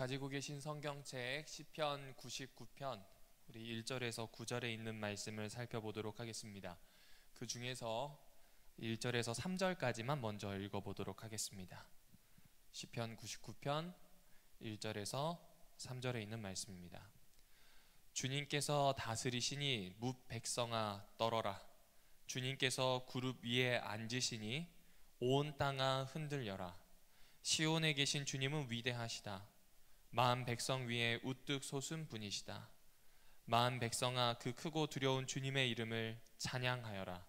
가지고 계신 성경책 시편 99편 우리 1절에서 9절에 있는 말씀을 살펴보도록 하겠습니다. 그 중에서 1절에서 3절까지만 먼저 읽어보도록 하겠습니다. 시편 99편 1절에서 3절에 있는 말씀입니다. 주님께서 다스리시니 뭇 백성아 떨어라. 주님께서 구룹 위에 앉으시니 온 땅아 흔들려라. 시온에 계신 주님은 위대하시다. 마흔 백성 위에 우뚝 솟은 분이시다. 마흔 백성아 그 크고 두려운 주님의 이름을 찬양하여라.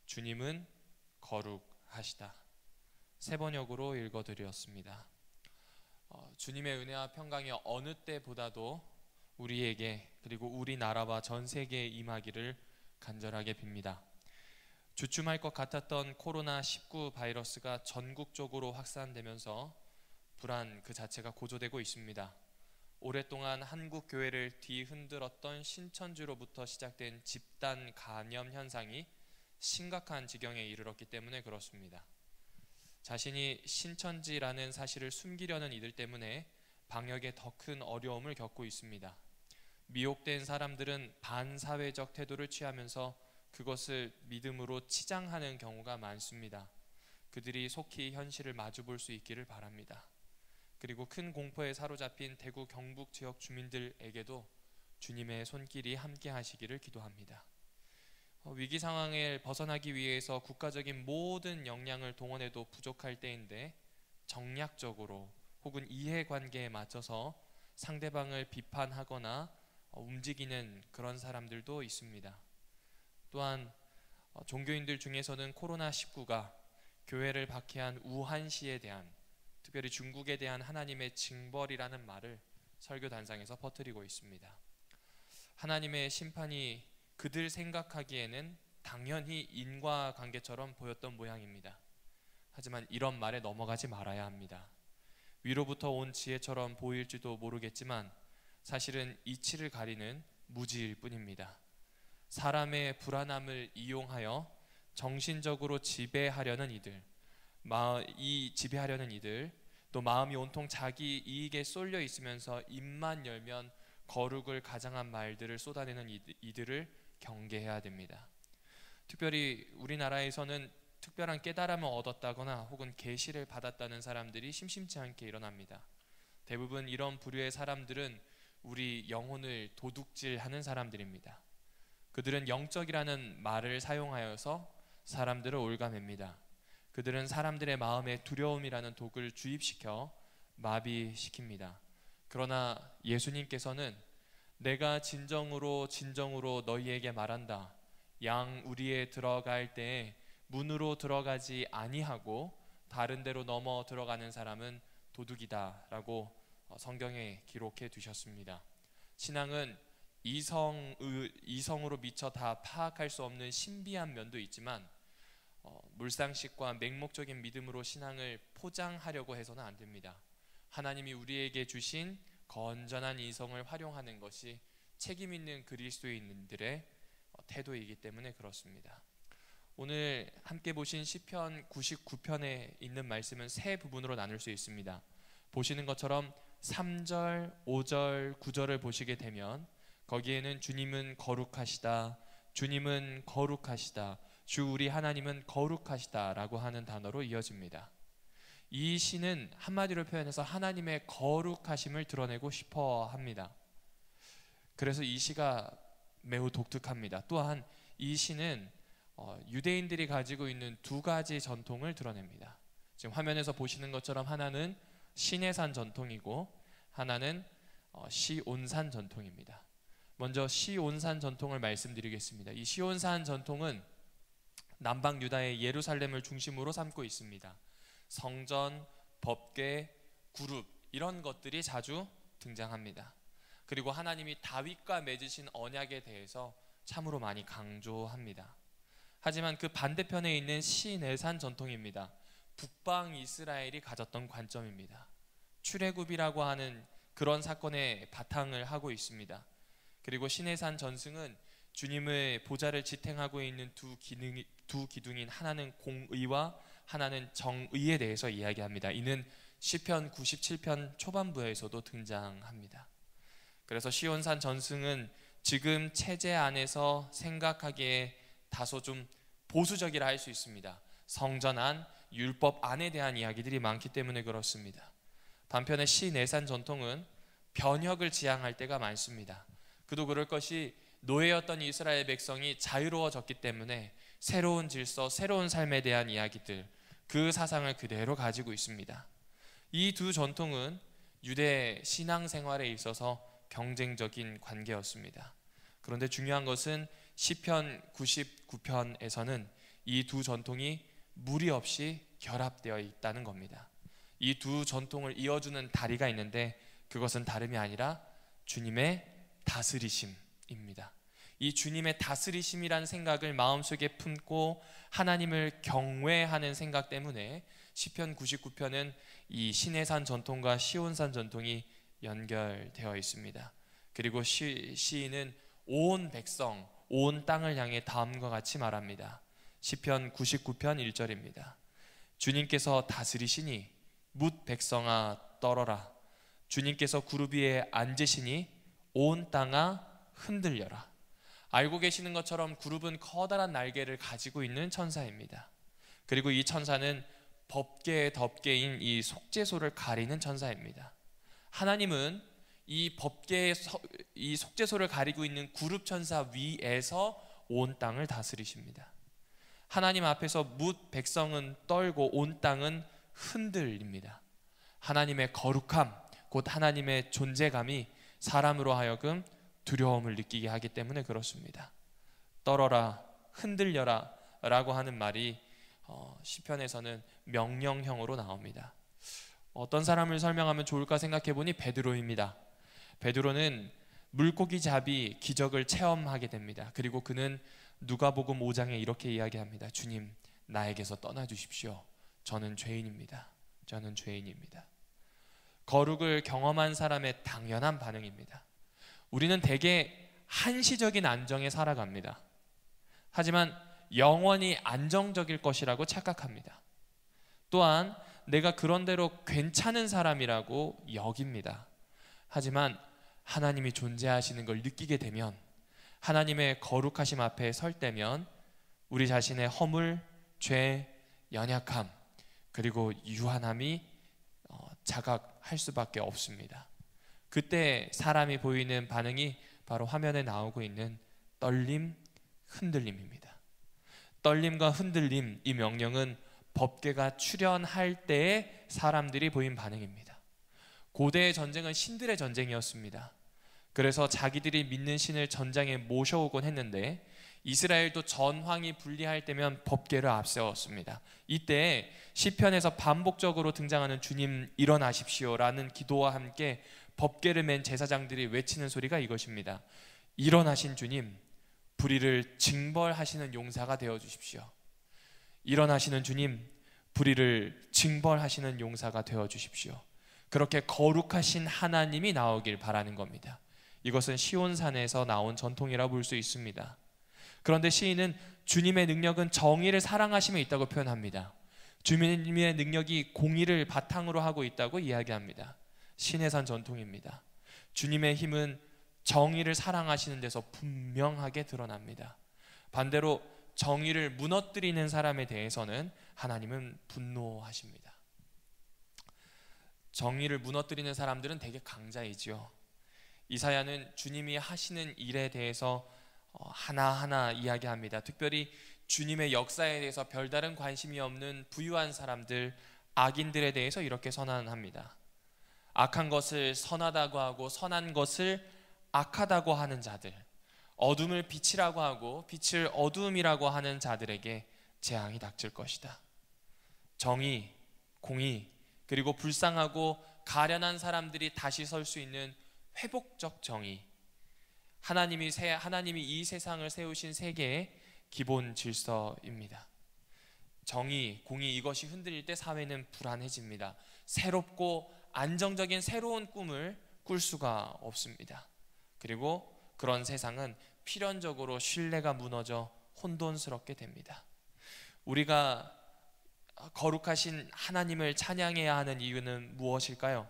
주님은 거룩하시다. 세 번역으로 읽어드렸습니다. 주님의 은혜와 평강이 어느 때보다도 우리에게 그리고 우리나라와 전 세계에 임하기를 간절하게 빕니다. 주춤할 것 같았던 코로나19 바이러스가 전국적으로 확산되면서 불안 그 자체가 고조되고 있습니다. 오랫동안 한국 교회를 뒤흔들었던 신천지로부터 시작된 집단 감염 현상이 심각한 지경에 이르렀기 때문에 그렇습니다. 자신이 신천지라는 사실을 숨기려는 이들 때문에 방역에 더 큰 어려움을 겪고 있습니다. 미혹된 사람들은 반사회적 태도를 취하면서 그것을 믿음으로 치장하는 경우가 많습니다. 그들이 속히 현실을 마주볼 수 있기를 바랍니다. 그리고 큰 공포에 사로잡힌 대구 경북 지역 주민들에게도 주님의 손길이 함께 하시기를 기도합니다. 위기 상황을 벗어나기 위해서 국가적인 모든 역량을 동원해도 부족할 때인데 정략적으로 혹은 이해관계에 맞춰서 상대방을 비판하거나 움직이는 그런 사람들도 있습니다. 또한 종교인들 중에서는 코로나19가 교회를 박해한 우한시에 대한, 특별히 중국에 대한 하나님의 징벌이라는 말을 설교단상에서 퍼뜨리고 있습니다. 하나님의 심판이 그들 생각하기에는 당연히 인과관계처럼 보였던 모양입니다. 하지만 이런 말에 넘어가지 말아야 합니다. 위로부터 온 지혜처럼 보일지도 모르겠지만 사실은 이치를 가리는 무지일 뿐입니다. 사람의 불안함을 이용하여 정신적으로 지배하려는 이들, 또 마음이 온통 자기 이익에 쏠려 있으면서 입만 열면 거룩을 가장한 말들을 쏟아내는 이들을 경계해야 됩니다. 특별히 우리나라에서는 특별한 깨달음을 얻었다거나 혹은 계시를 받았다는 사람들이 심심치 않게 일어납니다. 대부분 이런 부류의 사람들은 우리 영혼을 도둑질하는 사람들입니다. 그들은 영적이라는 말을 사용하여서 사람들을 올가맵니다. 그들은 사람들의 마음에 두려움이라는 독을 주입시켜 마비시킵니다. 그러나 예수님께서는 내가 진정으로 너희에게 말한다. 양 우리에 들어갈 때에 문으로 들어가지 아니하고 다른 데로 넘어 들어가는 사람은 도둑이다 라고 성경에 기록해 두셨습니다. 신앙은 이성으로 미처 다 파악할 수 없는 신비한 면도 있지만 물상식과 맹목적인 믿음으로 신앙을 포장하려고 해서는 안 됩니다. 하나님이 우리에게 주신 건전한 이성을 활용하는 것이 책임 있는 그리스도인들의 태도이기 때문에 그렇습니다. 오늘 함께 보신 시편 99편에 있는 말씀은 세 부분으로 나눌 수 있습니다. 보시는 것처럼 3절, 5절, 9절을 보시게 되면 거기에는 주님은 거룩하시다, 주님은 거룩하시다, 주 우리 하나님은 거룩하시다 라고 하는 단어로 이어집니다. 이 시는 한마디로 표현해서 하나님의 거룩하심을 드러내고 싶어 합니다. 그래서 이 시가 매우 독특합니다. 또한 이 시는 유대인들이 가지고 있는 두 가지 전통을 드러냅니다. 지금 화면에서 보시는 것처럼 하나는 시내산 전통이고 하나는 시온산 전통입니다. 먼저 시온산 전통을 말씀드리겠습니다. 이 시온산 전통은 남방 유다의 예루살렘을 중심으로 삼고 있습니다. 성전, 법궤, 구룹 이런 것들이 자주 등장합니다. 그리고 하나님이 다윗과 맺으신 언약에 대해서 참으로 많이 강조합니다. 하지만 그 반대편에 있는 시내산 전통입니다. 북방 이스라엘이 가졌던 관점입니다. 출애굽이라고 하는 그런 사건에 바탕을 하고 있습니다. 그리고 시내산 전승은 주님의 보좌를 지탱하고 있는 두 기둥인 하나는 공의와 하나는 정의에 대해서 이야기합니다. 이는 시편 97편 초반부에서도 등장합니다. 그래서 시온산 전승은 지금 체제 안에서 생각하기에 다소 좀 보수적이라 할 수 있습니다. 성전 안, 율법 안에 대한 이야기들이 많기 때문에 그렇습니다. 반면에 시내산 전통은 변혁을 지향할 때가 많습니다. 그도 그럴 것이 노예였던 이스라엘 백성이 자유로워졌기 때문에 새로운 질서, 새로운 삶에 대한 이야기들, 그 사상을 그대로 가지고 있습니다. 이 두 전통은 유대 신앙생활에 있어서 경쟁적인 관계였습니다. 그런데 중요한 것은 시편 99편에서는 이 두 전통이 무리 없이 결합되어 있다는 겁니다. 이 두 전통을 이어주는 다리가 있는데 그것은 다름이 아니라 주님의 다스리심입니다. 이 주님의 다스리심이란 생각을 마음속에 품고 하나님을 경외하는 생각 때문에 시편 99편은 이 시내산 전통과 시온산 전통이 연결되어 있습니다. 그리고 시인은 온 백성, 온 땅을 향해 다음과 같이 말합니다. 시편 99편 1절입니다. 주님께서 다스리시니 뭇 백성아 떨어라. 주님께서 구름 위에 앉으시니 온 땅아 흔들려라. 알고 계시는 것처럼 구름은 커다란 날개를 가지고 있는 천사입니다. 그리고 이 천사는 법궤의 덮개인 이 속죄소를 가리는 천사입니다. 하나님은 이 법궤의 이 속죄소를 가리고 있는 구름 천사 위에서 온 땅을 다스리십니다. 하나님 앞에서 뭇 백성은 떨고 온 땅은 흔들립니다. 하나님의 거룩함, 곧 하나님의 존재감이 사람으로 하여금 두려움을 느끼게 하기 때문에 그렇습니다. 떨어라, 흔들려라 라고 하는 말이 시편에서는 명령형으로 나옵니다. 어떤 사람을 설명하면 좋을까 생각해 보니 베드로입니다. 베드로는 물고기 잡이 기적을 체험하게 됩니다. 그리고 그는 누가복음 5장에 이렇게 이야기합니다. 주님, 나에게서 떠나 주십시오. 저는 죄인입니다. 저는 죄인입니다. 거룩을 경험한 사람의 당연한 반응입니다. 우리는 대개 한시적인 안정에 살아갑니다. 하지만 영원히 안정적일 것이라고 착각합니다. 또한 내가 그런대로 괜찮은 사람이라고 여깁니다. 하지만 하나님이 존재하시는 걸 느끼게 되면, 하나님의 거룩하심 앞에 설 때면 우리 자신의 허물, 죄, 연약함, 그리고 유한함이 자각할 수밖에 없습니다. 그때 사람이 보이는 반응이 바로 화면에 나오고 있는 떨림, 흔들림입니다. 떨림과 흔들림, 이 명령은 법궤가 출현할 때의 사람들이 보인 반응입니다. 고대의 전쟁은 신들의 전쟁이었습니다. 그래서 자기들이 믿는 신을 전장에 모셔오곤 했는데 이스라엘도 전황이 불리할 때면 법궤를 앞세웠습니다. 이때 시편에서 반복적으로 등장하는 주님 일어나십시오라는 기도와 함께 법궤를 맨 제사장들이 외치는 소리가 이것입니다. 일어나신 주님, 불의를 징벌하시는 용사가 되어 주십시오. 일어나시는 주님, 불의를 징벌하시는 용사가 되어 주십시오. 그렇게 거룩하신 하나님이 나오길 바라는 겁니다. 이것은 시온산에서 나온 전통이라고 볼 수 있습니다. 그런데 시인은 주님의 능력은 정의를 사랑하심에 있다고 표현합니다. 주님의 능력이 공의를 바탕으로 하고 있다고 이야기합니다. 시내산 전통입니다. 주님의 힘은 정의를 사랑하시는 데서 분명하게 드러납니다. 반대로 정의를 무너뜨리는 사람에 대해서는 하나님은 분노하십니다. 정의를 무너뜨리는 사람들은 되게 강자이지요. 이사야는 주님이 하시는 일에 대해서 하나하나 이야기합니다. 특별히 주님의 역사에 대해서 별다른 관심이 없는 부유한 사람들, 악인들에 대해서 이렇게 선언합니다. 악한 것을 선하다고 하고 선한 것을 악하다고 하는 자들, 어둠을 빛이라고 하고 빛을 어두움이라고 하는 자들에게 재앙이 닥칠 것이다. 정의, 공의, 그리고 불쌍하고 가련한 사람들이 다시 설 수 있는 회복적 정의, 하나님이 이 세상을 세우신 세계의 기본 질서입니다. 정의, 공의, 이것이 흔들릴 때 사회는 불안해집니다. 새롭고 안정적인 새로운 꿈을 꿀 수가 없습니다. 그리고 그런 세상은 필연적으로 신뢰가 무너져 혼돈스럽게 됩니다. 우리가 거룩하신 하나님을 찬양해야 하는 이유는 무엇일까요?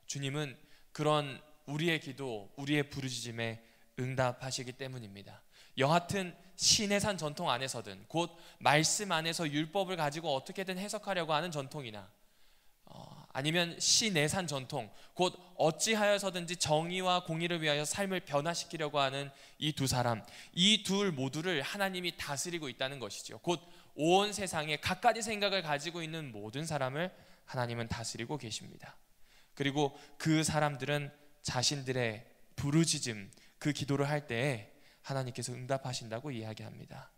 주님은 그런 우리의 기도, 우리의 부르짖음에 응답하시기 때문입니다. 여하튼 시내산 전통 안에서든 곧 말씀 안에서 율법을 가지고 어떻게든 해석하려고 하는 전통이나 아니면 시내산 전통, 곧 어찌하여서든지 정의와 공의를 위하여 삶을 변화시키려고 하는 이 두 사람, 이 둘 모두를 하나님이 다스리고 있다는 것이죠. 곧 온 세상에 갖가지 생각을 가지고 있는 모든 사람을 하나님은 다스리고 계십니다. 그리고 그 사람들은 자신들의 부르짖음, 그 기도를 할 때에 하나님께서 응답하신다고 이야기합니다.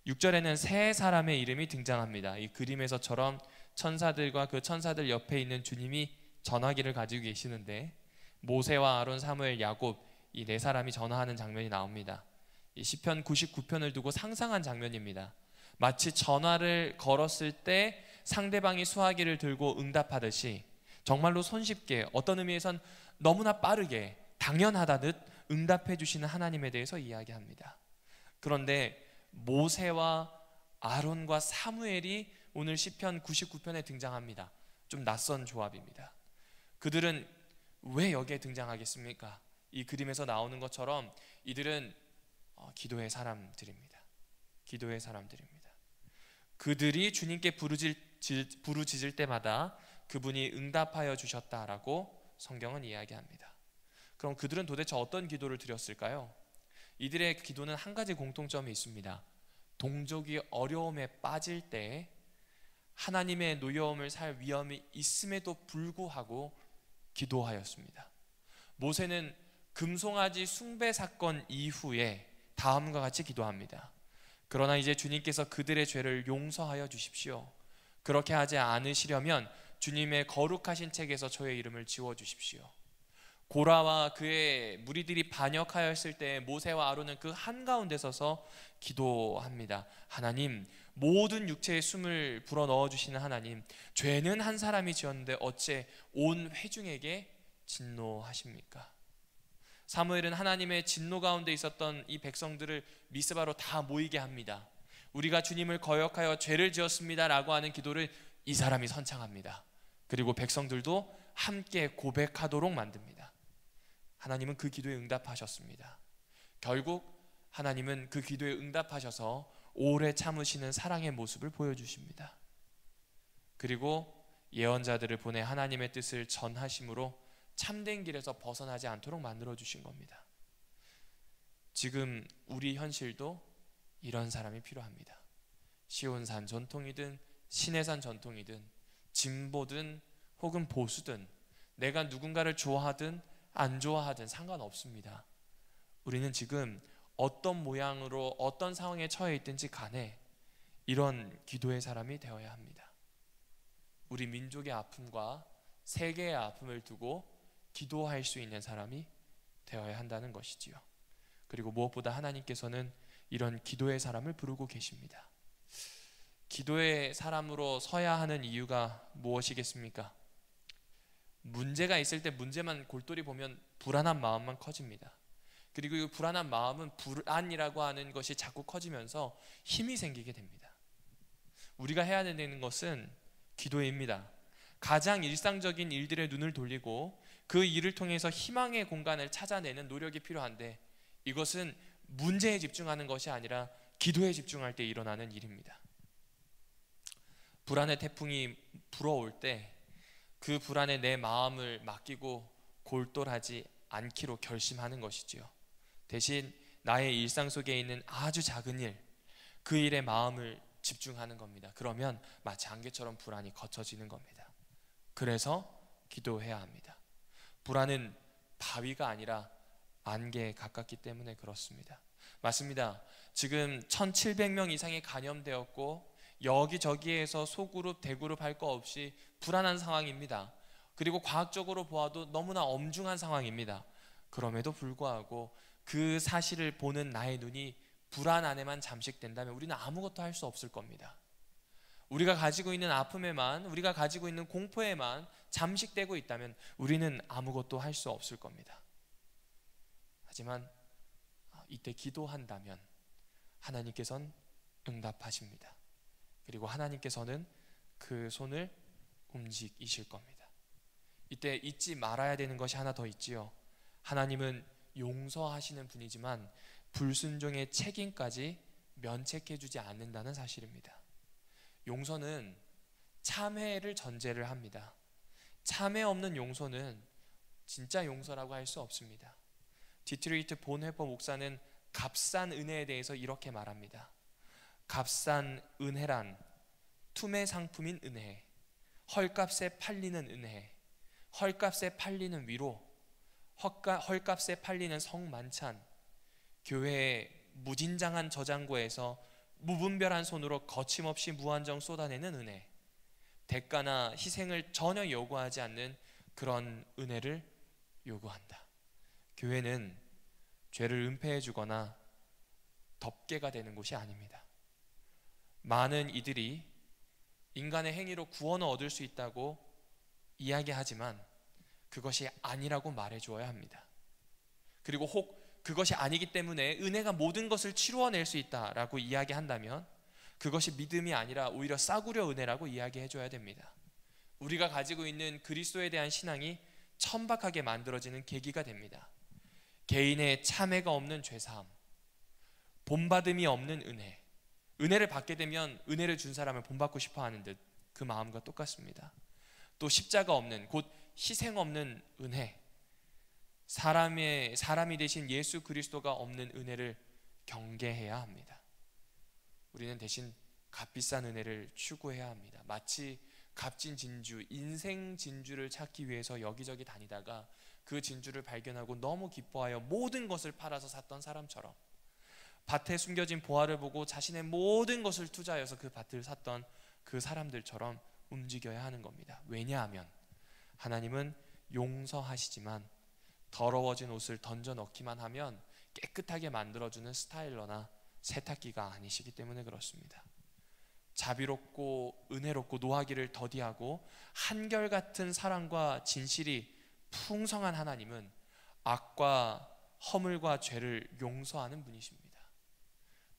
6절에는 세 사람의 이름이 등장합니다. 이 그림에서처럼 천사들과 그 천사들 옆에 있는 주님이 전화기를 가지고 계시는데, 모세와 아론, 사무엘, 야곱, 이 네 사람이 전화하는 장면이 나옵니다. 이 시편 99편을 두고 상상한 장면입니다. 마치 전화를 걸었을 때 상대방이 수화기를 들고 응답하듯이 정말로 손쉽게, 어떤 의미에선 너무나 빠르게 당연하다듯 응답해 주시는 하나님에 대해서 이야기합니다. 그런데 모세와 아론과 사무엘이 오늘 시편 99편에 등장합니다. 좀 낯선 조합입니다. 그들은 왜 여기에 등장하겠습니까? 이 그림에서 나오는 것처럼 이들은 기도의 사람들입니다. 기도의 사람들입니다. 그들이 주님께 부르짖을 때마다 그분이 응답하여 주셨다라고 성경은 이야기합니다. 그럼 그들은 도대체 어떤 기도를 드렸을까요? 이들의 기도는 한 가지 공통점이 있습니다. 동족이 어려움에 빠질 때 하나님의 노여움을 살 위험이 있음에도 불구하고 기도하였습니다. 모세는 금송아지 숭배 사건 이후에 다음과 같이 기도합니다. 그러나 이제 주님께서 그들의 죄를 용서하여 주십시오. 그렇게 하지 않으시려면 주님의 거룩하신 책에서 저의 이름을 지워주십시오. 고라와 그의 무리들이 반역하였을 때 모세와 아론은 그 한가운데 서서 기도합니다. 하나님, 모든 육체에 숨을 불어넣어 주시는 하나님, 죄는 한 사람이 지었는데 어째 온 회중에게 진노하십니까? 사무엘은 하나님의 진노 가운데 있었던 이 백성들을 미스바로 다 모이게 합니다. 우리가 주님을 거역하여 죄를 지었습니다 라고 하는 기도를 이 사람이 선창합니다. 그리고 백성들도 함께 고백하도록 만듭니다. 하나님은 그 기도에 응답하셨습니다. 결국 하나님은 그 기도에 응답하셔서 오래 참으시는 사랑의 모습을 보여주십니다. 그리고 예언자들을 보내 하나님의 뜻을 전하심으로 참된 길에서 벗어나지 않도록 만들어주신 겁니다. 지금 우리 현실도 이런 사람이 필요합니다. 시온산 전통이든 시내산 전통이든 진보든 혹은 보수든 내가 누군가를 좋아하든 안 좋아하든 상관없습니다. 우리는 지금 어떤 모양으로 어떤 상황에 처해 있든지 간에 이런 기도의 사람이 되어야 합니다. 우리 민족의 아픔과 세계의 아픔을 두고 기도할 수 있는 사람이 되어야 한다는 것이지요. 그리고 무엇보다 하나님께서는 이런 기도의 사람을 부르고 계십니다. 기도의 사람으로 서야 하는 이유가 무엇이겠습니까? 문제가 있을 때 문제만 골똘히 보면 불안한 마음만 커집니다. 그리고 이 불안한 마음은 불안이라고 하는 것이 자꾸 커지면서 힘이 생기게 됩니다. 우리가 해야 되는 것은 기도입니다. 가장 일상적인 일들의 눈을 돌리고 그 일을 통해서 희망의 공간을 찾아내는 노력이 필요한데, 이것은 문제에 집중하는 것이 아니라 기도에 집중할 때 일어나는 일입니다. 불안의 태풍이 불어올 때 그 불안에 내 마음을 맡기고 골똘하지 않기로 결심하는 것이지요. 대신 나의 일상 속에 있는 아주 작은 일, 그 일에 마음을 집중하는 겁니다. 그러면 마치 안개처럼 불안이 거쳐지는 겁니다. 그래서 기도해야 합니다. 불안은 바위가 아니라 안개에 가깝기 때문에 그렇습니다. 맞습니다. 지금 1700명 이상이 감염되었고 여기저기에서 소그룹, 대그룹 할 거 없이 불안한 상황입니다. 그리고 과학적으로 보아도 너무나 엄중한 상황입니다. 그럼에도 불구하고 그 사실을 보는 나의 눈이 불안 안에만 잠식된다면 우리는 아무것도 할 수 없을 겁니다. 우리가 가지고 있는 아픔에만, 우리가 가지고 있는 공포에만 잠식되고 있다면 우리는 아무것도 할 수 없을 겁니다. 하지만 이때 기도한다면 하나님께서는 응답하십니다. 그리고 하나님께서는 그 손을 움직이실 겁니다. 이때 잊지 말아야 되는 것이 하나 더 있지요. 하나님은 용서하시는 분이지만 불순종의 책임까지 면책해주지 않는다는 사실입니다. 용서는 참회를 전제를 합니다. 참회 없는 용서는 진짜 용서라고 할 수 없습니다. 디트리히트 본회퍼 목사는 값싼 은혜에 대해서 이렇게 말합니다. 값싼 은혜란 투매 상품인 은혜, 헐값에 팔리는 은혜, 헐값에 팔리는 위로, 헐값에 팔리는 성만찬, 교회의 무진장한 저장고에서 무분별한 손으로 거침없이 무한정 쏟아내는 은혜, 대가나 희생을 전혀 요구하지 않는 그런 은혜를 요구한다. 교회는 죄를 은폐해 주거나 덮개가 되는 곳이 아닙니다. 많은 이들이 인간의 행위로 구원을 얻을 수 있다고 이야기하지만 그것이 아니라고 말해 주어야 합니다. 그리고 혹 그것이 아니기 때문에 은혜가 모든 것을 치루어낼 수 있다라고 이야기한다면 그것이 믿음이 아니라 오히려 싸구려 은혜라고 이야기해 줘야 됩니다. 우리가 가지고 있는 그리스도에 대한 신앙이 천박하게 만들어지는 계기가 됩니다. 개인의 참회가 없는 죄사함, 본받음이 없는 은혜, 은혜를 받게 되면 은혜를 준 사람을 본받고 싶어 하는 듯 그 마음과 똑같습니다. 또 십자가 없는, 곧 희생 없는 은혜, 사람이 되신 예수 그리스도가 없는 은혜를 경계해야 합니다. 우리는 대신 값비싼 은혜를 추구해야 합니다. 마치 값진 진주, 인생 진주를 찾기 위해서 여기저기 다니다가 그 진주를 발견하고 너무 기뻐하여 모든 것을 팔아서 샀던 사람처럼, 밭에 숨겨진 보화를 보고 자신의 모든 것을 투자해서 그 밭을 샀던 그 사람들처럼 움직여야 하는 겁니다. 왜냐하면 하나님은 용서하시지만 더러워진 옷을 던져 넣기만 하면 깨끗하게 만들어주는 스타일러나 세탁기가 아니시기 때문에 그렇습니다. 자비롭고 은혜롭고 노하기를 더디하고 한결같은 사랑과 진실이 풍성한 하나님은 악과 허물과 죄를 용서하는 분이십니다.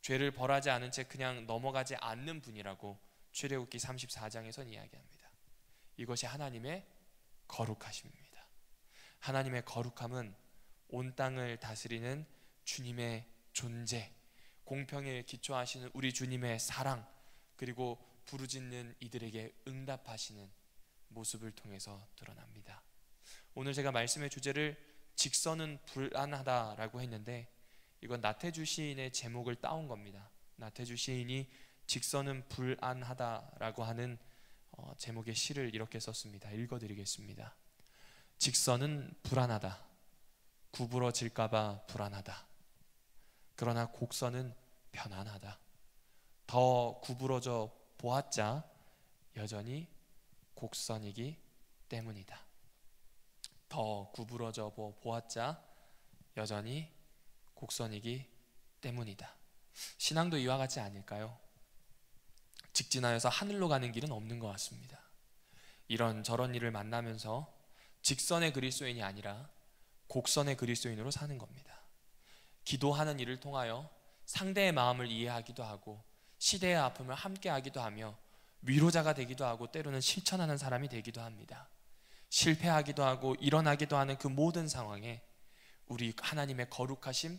죄를 벌하지 않은 채 그냥 넘어가지 않는 분이라고 출애굽기 34장에선 이야기합니다. 이것이 하나님의 거룩하심입니다. 하나님의 거룩함은 온 땅을 다스리는 주님의 존재, 공평에 기초하시는 우리 주님의 사랑, 그리고 부르짖는 이들에게 응답하시는 모습을 통해서 드러납니다. 오늘 제가 말씀의 주제를 직선은 불안하다라고 했는데 이건 나태주 시인의 제목을 따온 겁니다. 나태주 시인이 직선은 불안하다라고 하는 제목의 시를 이렇게 썼습니다. 읽어드리겠습니다. 직선은 불안하다. 구부러질까봐 불안하다. 그러나 곡선은 편안하다. 더 구부러져 보았자 여전히 곡선이기 때문이다. 더 구부러져 보았자 여전히 곡선이기 때문이다. 신앙도 이와 같지 않을까요? 직진하여서 하늘로 가는 길은 없는 것 같습니다. 이런 저런 일을 만나면서 직선의 그리스도인이 아니라 곡선의 그리스도인으로 사는 겁니다. 기도하는 일을 통하여 상대의 마음을 이해하기도 하고 시대의 아픔을 함께하기도 하며 위로자가 되기도 하고 때로는 실천하는 사람이 되기도 합니다. 실패하기도 하고 일어나기도 하는 그 모든 상황에 우리 하나님의 거룩하심,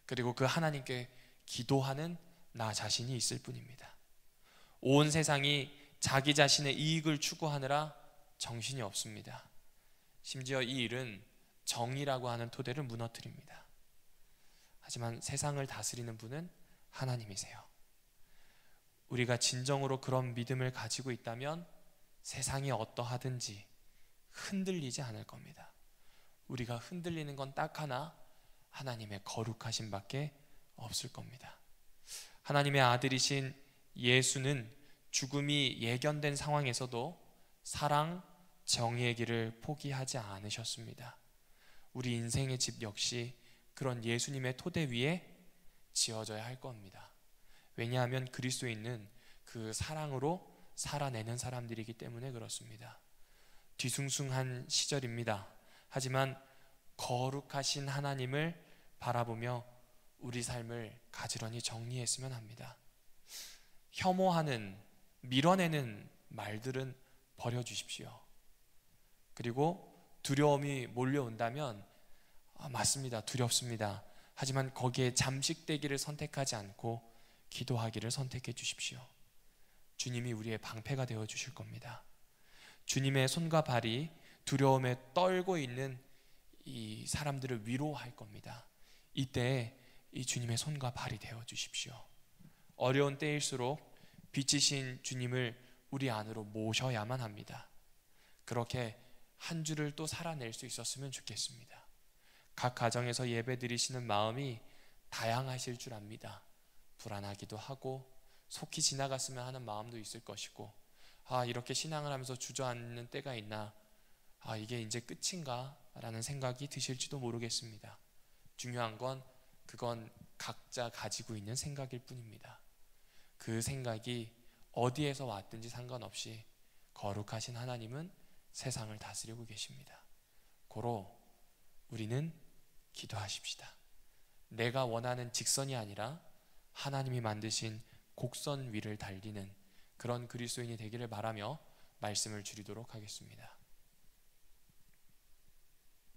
그리고 그 하나님께 기도하는 나 자신이 있을 뿐입니다. 온 세상이 자기 자신의 이익을 추구하느라 정신이 없습니다. 심지어 이 일은 정의라고 하는 토대를 무너뜨립니다. 하지만 세상을 다스리는 분은 하나님이세요. 우리가 진정으로 그런 믿음을 가지고 있다면 세상이 어떠하든지 흔들리지 않을 겁니다. 우리가 흔들리는 건 딱 하나, 하나님의 거룩하심밖에 없을 겁니다. 하나님의 아들이신 예수는 죽음이 예견된 상황에서도 사랑, 정의의 길을 포기하지 않으셨습니다. 우리 인생의 집 역시 그런 예수님의 토대 위에 지어져야 할 겁니다. 왜냐하면 그리스도인은 그 사랑으로 살아내는 사람들이기 때문에 그렇습니다. 뒤숭숭한 시절입니다. 하지만 거룩하신 하나님을 바라보며 우리 삶을 가지런히 정리했으면 합니다. 혐오하는, 밀어내는 말들은 버려주십시오. 그리고 두려움이 몰려온다면 맞습니다. 두렵습니다. 하지만 거기에 잠식되기를 선택하지 않고 기도하기를 선택해 주십시오. 주님이 우리의 방패가 되어 주실 겁니다. 주님의 손과 발이 두려움에 떨고 있는 이 사람들을 위로할 겁니다. 이때 이 주님의 손과 발이 되어 주십시오. 어려운 때일수록 빛이신 주님을 우리 안으로 모셔야만 합니다. 그렇게 한 주를 또 살아낼 수 있었으면 좋겠습니다. 각 가정에서 예배 드리시는 마음이 다양하실 줄 압니다. 불안하기도 하고 속히 지나갔으면 하는 마음도 있을 것이고, 이렇게 신앙을 하면서 주저앉는 때가 있나, 이게 이제 끝인가 라는 생각이 드실지도 모르겠습니다. 중요한 건 그건 각자 가지고 있는 생각일 뿐입니다. 그 생각이 어디에서 왔든지 상관없이 거룩하신 하나님은 세상을 다스리고 계십니다. 고로 우리는 기도하십시다. 내가 원하는 직선이 아니라 하나님이 만드신 곡선 위를 달리는 그런 그리스도인이 되기를 바라며 말씀을 줄이도록 하겠습니다.